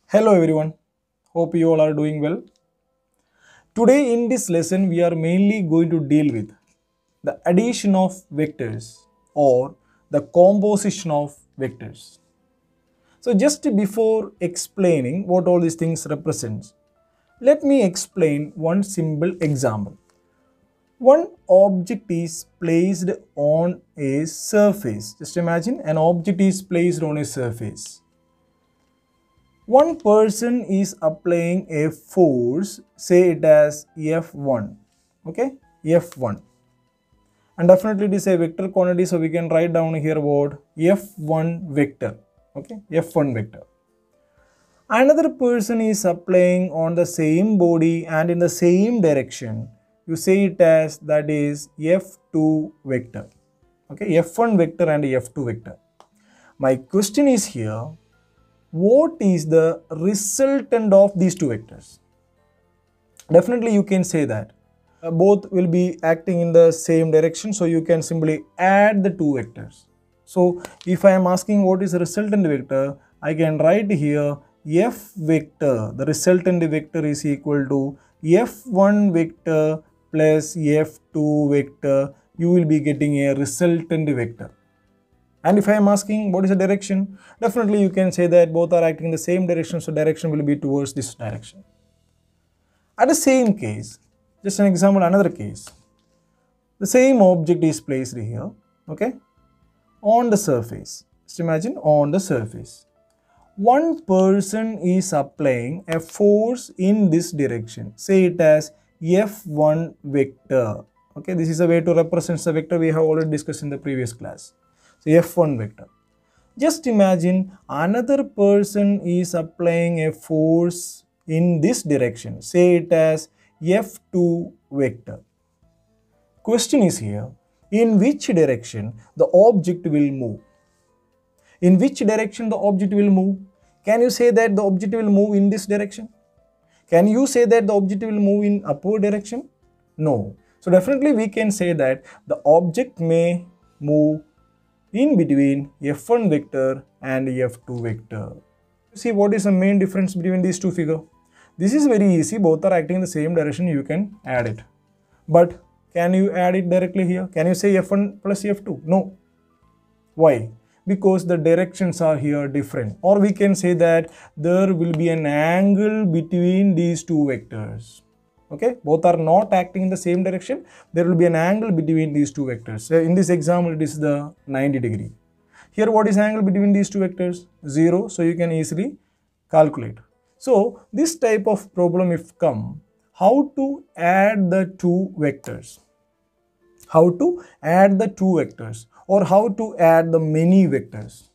Hello everyone, hope you all are doing well. Today in this lesson we are mainly going to deal with the addition of vectors or the composition of vectors. So just before explaining what all these things represents, let me explain one simple example. One object is placed on a surface. Just imagine an object is placed on a surface. One person is applying a force, say it as F1, okay, F1. And definitely it is a vector quantity, so we can write down here about F1 vector, okay, F1 vector. Another person is applying on the same body and in the same direction. You say it as that is F2 vector, okay, F1 vector and F2 vector. My question is here, what is the resultant of these two vectors? Definitely you can say that both will be acting in the same direction, so you can simply add the two vectors. So if I am asking what is the resultant vector, I can write here F vector, the resultant vector is equal to F1 vector plus F2 vector. You will be getting a resultant vector. And if I am asking what is the direction, definitely you can say that both are acting in the same direction, so direction will be towards this direction. At the same case, just an example, another case, the same object is placed here, okay, on the surface. Just imagine on the surface. One person is applying a force in this direction, say it as F1 vector, okay, this is a way to represent the vector we have already discussed in the previous class. So F1 vector. Just imagine another person is applying a force in this direction. Say it as F2 vector. Question is here, in which direction the object will move? In which direction the object will move? Can you say that the object will move in this direction? Can you say that the object will move in upward direction? No. So definitely we can say that the object may move in between F1 vector and F2 vector. See what is the main difference between these two figures? This is very easy, both are acting in the same direction, you can add it. But can you add it directly here? Can you say F1 plus F2? No. Why? Because the directions are here different. Or we can say that there will be an angle between these two vectors. Okay, both are not acting in the same direction. There will be an angle between these two vectors. So in this example, it is the 90 degree. Here, what is angle between these two vectors? 0. So you can easily calculate. So this type of problem if come, how to add the two vectors? How to add the two vectors or how to add the many vectors?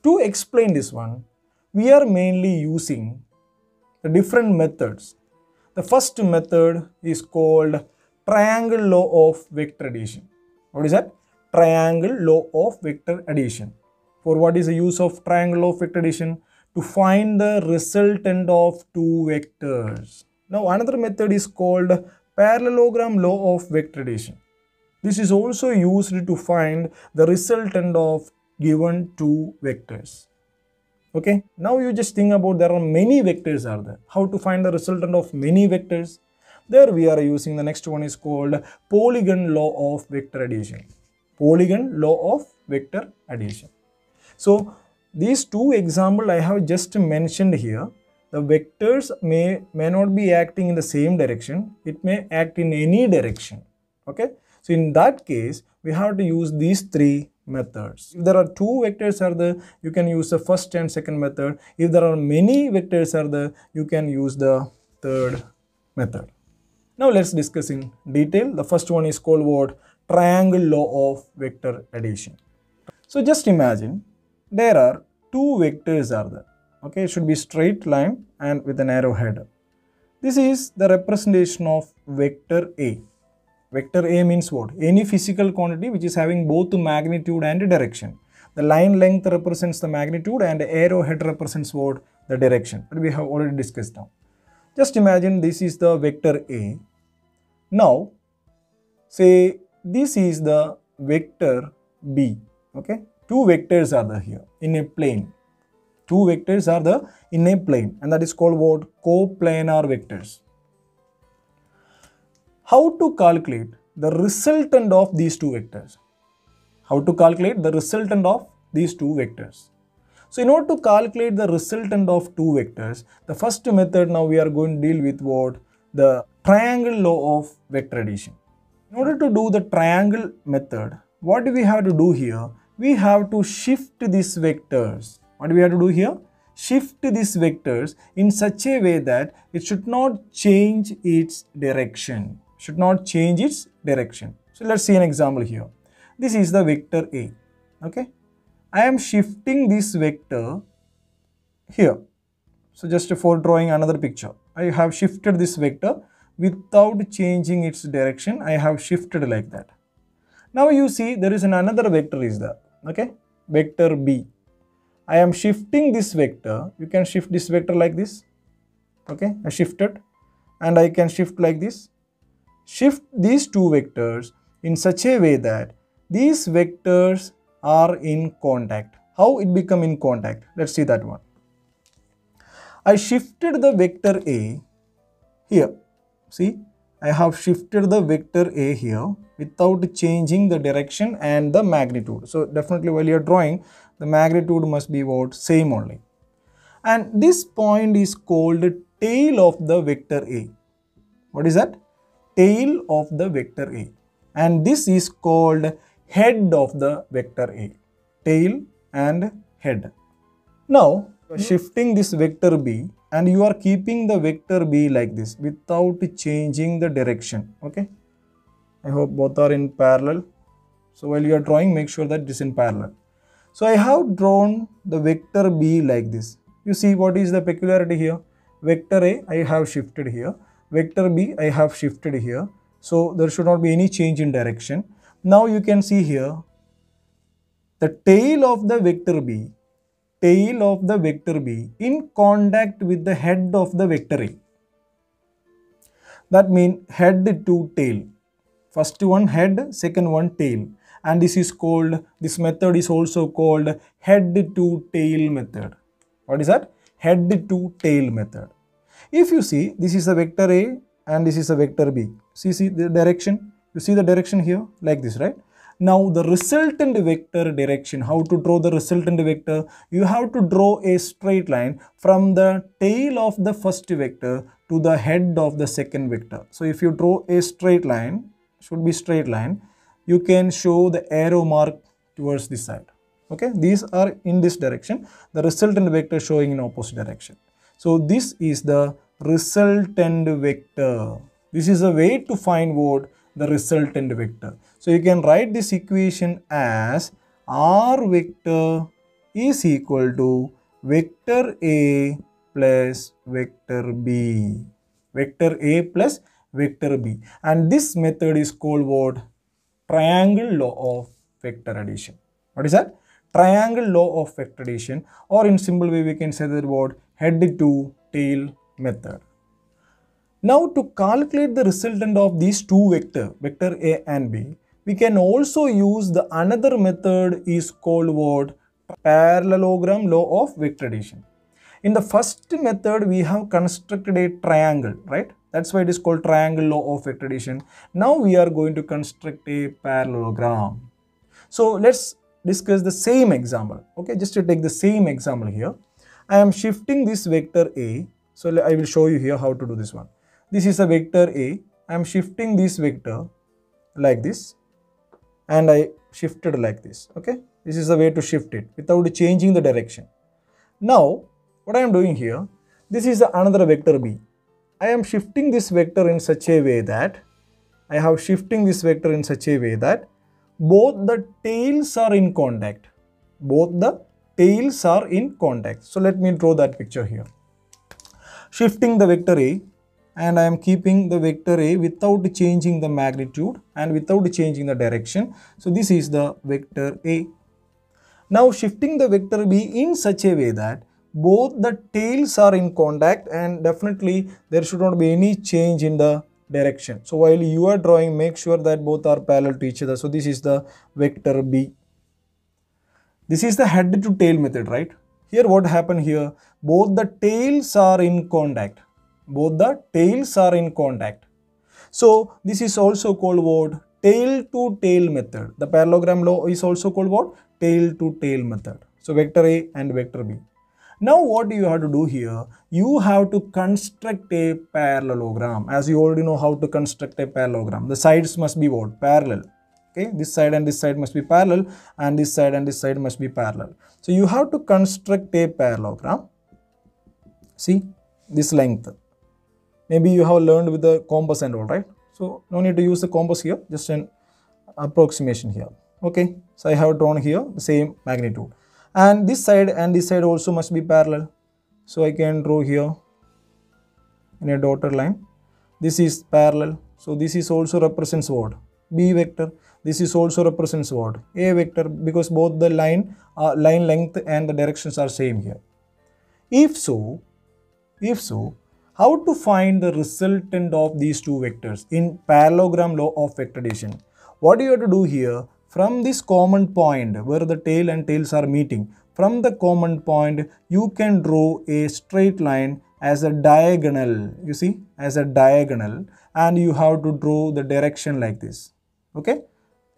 To explain this one, we are mainly using the different methods. The first method is called triangle law of vector addition. What is that? Triangle law of vector addition. For what is the use of triangle law of vector addition? To find the resultant of two vectors. Now another method is called parallelogram law of vector addition. This is also used to find the resultant of given two vectors. Okay, now you just think about there are many vectors are there. How to find the resultant of many vectors? There we are using the next one is called polygon law of vector addition. Polygon law of vector addition. So these two examples I have just mentioned here. The vectors may not be acting in the same direction. It may act in any direction. Okay. So in that case, we have to use these three methods. If there are two vectors are there, you can use the first and second method. If there are many vectors are there, you can use the third method. Now let's discuss in detail. The first one is called what? Triangle law of vector addition. So just imagine there are two vectors are there. Okay, it should be straight line and with an arrowhead. This is the representation of vector A. Vector A means what? Any physical quantity which is having both magnitude and direction. The line length represents the magnitude and the arrowhead represents what? The direction. But we have already discussed now. Just imagine this is the vector A. Now, say this is the vector B. Okay. Two vectors are there here in a plane. two vectors are the in a plane, and that is called what? Coplanar vectors. How to calculate the resultant of these two vectors? How to calculate the resultant of these two vectors? So in order to calculate the resultant of two vectors, the first method now we are going to deal with what? The triangle law of vector addition. In order to do the triangle method, what do we have to do here? We have to shift these vectors. What do we have to do here? Shift these vectors in such a way that it should not change its direction. Should not change its direction. So let's see an example here. This is the vector A. Okay. I am shifting this vector here. So just for drawing another picture, I have shifted this vector without changing its direction. I have shifted like that. Now you see there is another vector is there. Okay. Vector B. I am shifting this vector. You can shift this vector like this. Okay. I shifted and I can shift like this. Shift these two vectors in such a way that these vectors are in contact. How it become in contact? Let's see that one. I shifted the vector A here. See, I have shifted the vector A here without changing the direction and the magnitude. So definitely while you are drawing, the magnitude must be what? Same only. And this point is called tail of the vector A. What is that? Tail of the vector A. And this is called head of the vector A. Tail and head. Now, shifting this vector B and you are keeping the vector B like this without changing the direction. Okay. I hope both are in parallel. So while you are drawing, make sure that it is in parallel. So I have drawn the vector B like this. You see what is the peculiarity here? Vector A I have shifted here. Vector B I have shifted here. So there should not be any change in direction. Now you can see here the tail of the vector B in contact with the head of the vector A. That means head to tail. First one head, second one tail. And this method is also called head to tail method. What is that? Head to tail method. If you see, this is a vector A and this is a vector B. See the direction? You see the direction here? Like this, right? Now the resultant vector direction, how to draw the resultant vector? You have to draw a straight line from the tail of the first vector to the head of the second vector. So if you draw a straight line, should be straight line, you can show the arrow mark towards this side. Okay, these are in this direction. The resultant vector showing in opposite direction. So this is the resultant vector. This is a way to find what? The resultant vector. So you can write this equation as R vector is equal to vector A plus vector B. Vector A plus vector B. And this method is called what? Triangle law of vector addition. What is that? Triangle law of vector addition, or in simple way we can say that word head to tail method. Now to calculate the resultant of these two vector A and B, we can also use the another method is called what? Parallelogram law of vector addition. In the first method we have constructed a triangle, right? That's why it is called triangle law of vector addition. Now we are going to construct a parallelogram. So let's discuss the same example. Okay, just to take the same example here. I am shifting this vector A. So I will show you here how to do this one. This is a vector A. I am shifting this vector like this and I shifted like this. Okay, this is the way to shift it without changing the direction. Now what I am doing here, this is another vector B. I am shifting this vector in such a way that both the tails are in contact. Both the tails are in contact. So let me draw that picture here. Shifting the vector A, and I am keeping the vector A without changing the magnitude and without changing the direction. So this is the vector A. Now shifting the vector B in such a way that both the tails are in contact and definitely there should not be any change in the direction. So while you are drawing, make sure that both are parallel to each other. So this is the vector B. This is the head to tail method, right? Here what happened here? Both the tails are in contact. Both the tails are in contact. So this is also called what? Tail to tail method. The parallelogram law is also called what? Tail to tail method. So vector A and vector B. Now what you have to do here? You have to construct a parallelogram. As you already know how to construct a parallelogram. The sides must be what? Parallel. Okay, this side and this side must be parallel, and this side and this side must be parallel. So you have to construct a parallelogram. See this length. Maybe you have learned with the compass and all, right? So no need to use the compass here, just an approximation here. Okay, so I have drawn here the same magnitude, and this side also must be parallel. So I can draw here in a dotted line. This is parallel. So this is also represents what? B vector. This is also represents what? A vector, because both the line length and the directions are same here. If so, how to find the resultant of these two vectors in parallelogram law of vector addition? What you have to do here, from this common point where the tail and tails are meeting, from the common point you can draw a straight line as a diagonal, you see, as a diagonal, and you have to draw the direction like this. Okay,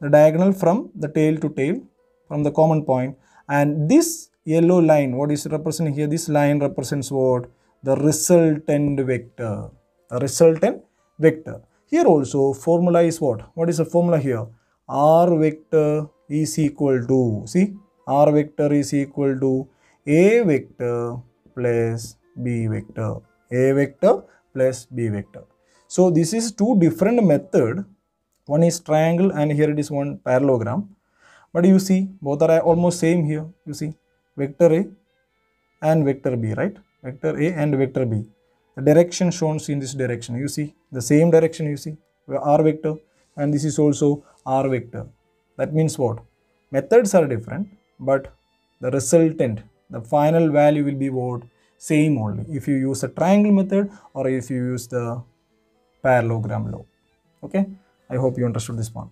the diagonal from the tail to tail from the common point, and this yellow line, what is representing here? This line represents what? The resultant vector. The resultant vector. Here also formula is what? What is the formula here? R vector is equal to, see, R vector is equal to A vector plus B vector. A vector plus B vector. So this is two different method. One is triangle and here it is one parallelogram. But you see, both are almost same here. You see, vector A and vector B, right? Vector A and vector B. The direction shown in this direction. You see, the same direction you see, R vector, and this is also R vector. That means what? Methods are different, but the resultant, the final value will be what? Same only. If you use a triangle method or if you use the parallelogram law. Okay? I hope you understood this one.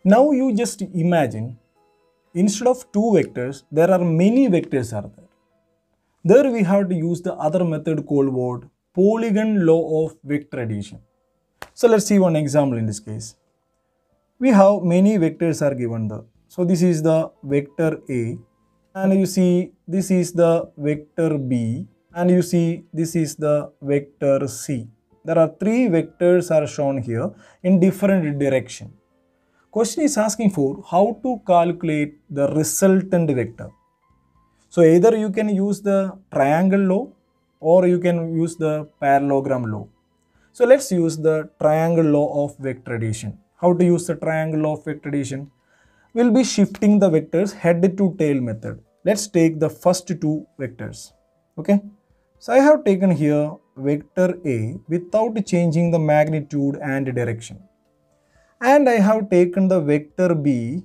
Now you just imagine, instead of two vectors, there are many vectors are there. There we have to use the other method called what? Polygon law of vector addition. So let's see one example in this case. We have many vectors are given there. So this is the vector A, and you see this is the vector B, and you see this is the vector C. There are three vectors are shown here in different direction. Question is asking for how to calculate the resultant vector. So either you can use the triangle law or you can use the parallelogram law. So let's use the triangle law of vector addition. How to use the triangle law of vector addition? We'll be shifting the vectors head to tail method. Let's take the first two vectors. Okay. So I have taken here vector A without changing the magnitude and direction. And I have taken the vector B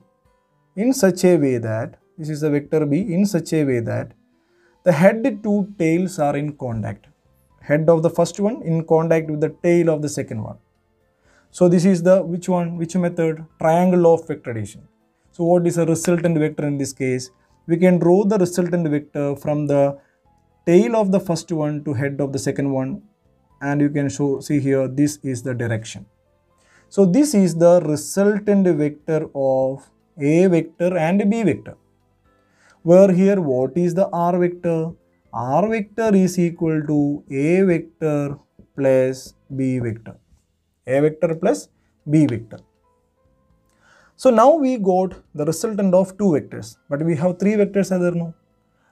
in such a way that, this is the vector B in such a way that the head to tails are in contact. Head of the first one in contact with the tail of the second one. So this is the which one? Which method? Triangle law of vector addition. So what is a resultant vector in this case? We can draw the resultant vector from the tail of the first one to head of the second one, and you can see here this is the direction. So this is the resultant vector of A vector and B vector. Where here what is the R vector? R vector is equal to A vector plus B vector. A vector plus B vector. So now we got the resultant of two vectors, but we have three vectors are there now.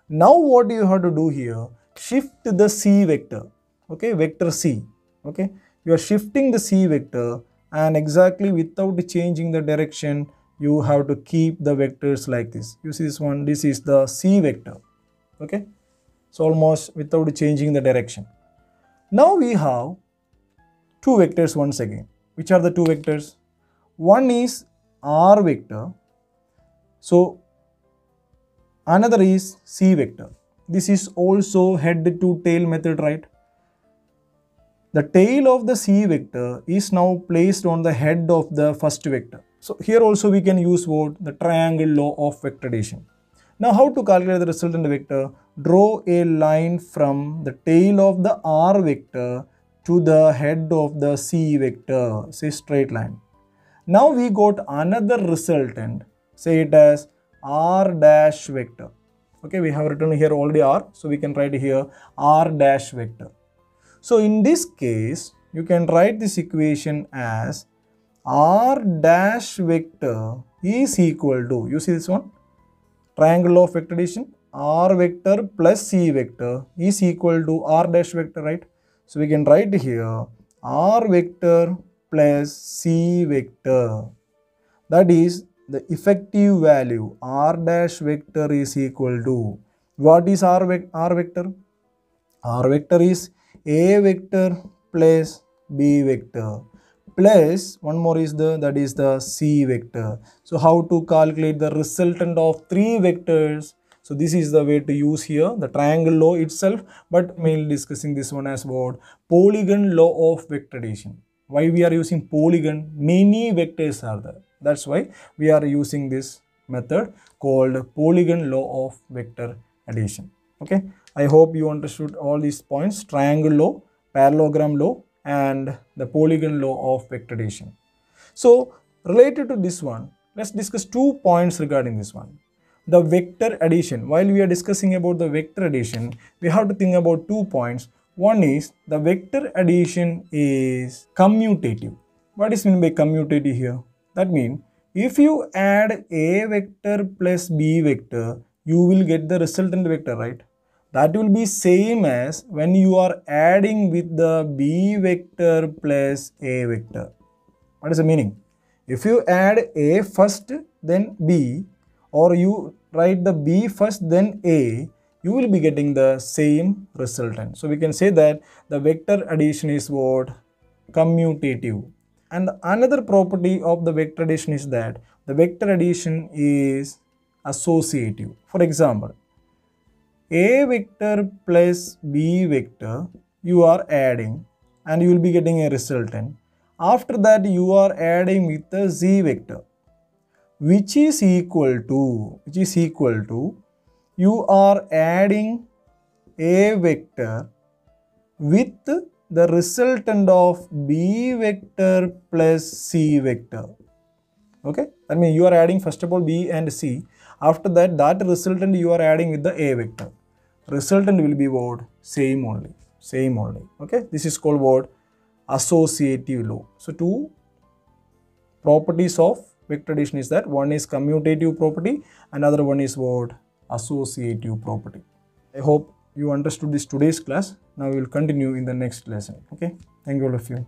Now what you have to do here? Shift the C vector. Okay, vector C. Okay, you are shifting the C vector, and exactly without changing the direction, you have to keep the vectors like this. You see this one, this is the C vector. Okay, so almost without changing the direction. Now we have two vectors once again. Which are the two vectors? One is R vector. So another is C vector. This is also head to tail method, right? The tail of the C vector is now placed on the head of the first vector. So here also we can use what? The triangle law of vector addition. Now how to calculate the resultant vector? Draw a line from the tail of the R vector to the head of the C vector, say straight line. Now we got another resultant, say it as R dash vector. Okay, we have written here already R, so we can write here R dash vector. So in this case, you can write this equation as R dash vector is equal to, you see this one, triangle of vector addition, R vector plus C vector is equal to R dash vector, right? So we can write here R vector plus C vector. That is the effective value R dash vector is equal to, what is R vector? R vector is A vector plus B vector plus one more is that is the C vector. So how to calculate the resultant of three vectors? So this is the way to use here the triangle law itself, but mainly discussing this one as what? Polygon law of vector addition. Why we are using polygon? Many vectors are there. That's why we are using this method called polygon law of vector addition. Okay, I hope you understood all these points: triangle law, parallelogram law, and the polygon law of vector addition. So related to this one, let's discuss 2 points regarding this one. The vector addition. While we are discussing about the vector addition, we have to think about 2 points. One is the vector addition is commutative. What is meant by commutative here? That means if you add A vector plus B vector, you will get the resultant vector, right? That will be same as when you are adding with the B vector plus A vector. What is the meaning? If you add A first then B, or you write the B first then A, you will be getting the same resultant. So we can say that the vector addition is what? Commutative. And another property of the vector addition is that the vector addition is associative. For example, A vector plus B vector you are adding and you will be getting a resultant. After that you are adding with the Z vector, which is equal to you are adding A vector with the resultant of B vector plus C vector. Okay, that means you are adding first of all B and C. After that, that resultant you are adding with the A vector. Resultant will be what? Same only. Okay, this is called what? Associative law. So 2 properties of vector addition is that one is commutative property, another one is what? Associative property. I hope you understood this today's class. Now we will continue in the next lesson. Okay, thank you all of you.